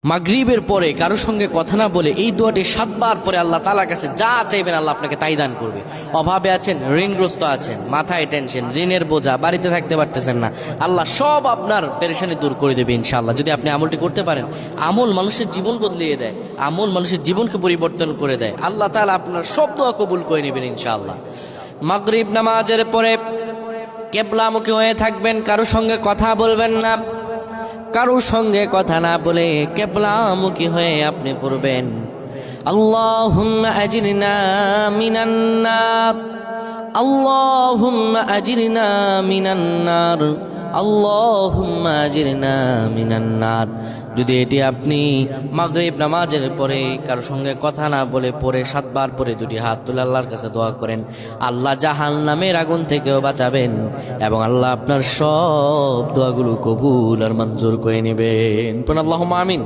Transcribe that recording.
মাগরিবের পরে কারো সঙ্গে কথা না বলে এই দোয়াটি 7 বার পরে আল্লাহ তাআলার কাছে যা চাইবেন আল্লাহ আপনাকে তাই দান করবে। অভাবে আছেন, ঋণগ্রস্ত আছেন, মাথায় টেনশন, ঋণের বোঝা, বাড়িতে থাকতে পারতেছেন না, আল্লাহ সব আপনার পেরেশানি দূর করে দেবে ইনশাআল্লাহ। যদি আপনি আমলটি করতে পারেন, আমল মানুষের জীবন বদলিয়ে দেয়, আমল মানুষের জীবনকে পরিবর্তন করে দেয়। আল্লাহ তাআলা আপনার সব দোয়া কবুল করে নেবেন ইনশাআল্লাহ। মাগরিব নামাজের পরে কিবলামুখী হয়ে থাকবেন, কারো সঙ্গে কথা বলবেন না, কারো সঙ্গে কথা না বলে কিবলামুখী হয়ে আপনি পড়বেন আল্লাহুম্মা আজিরনা মিনান নার, আল্লাহুম্মা আজিরনা মিনান নার, আল্লাহুম্মা আজিরনা মিনান নার। যদি এটি আপনি মাগরিব নামাজের পরে কারো সঙ্গে কথা না বলে পড়ে 7 বার পরে দুটি হাত তুলে আল্লাহর কাছে দোয়া করেন, আল্লাহ জাহান্নামের আগুন থেকেও বাঁচাবেন এবং আল্লাহ আপনার সব দোয়াগুলো কবুল আর মঞ্জুর করে নেবেন। আল্লাহুম্মা আমিন।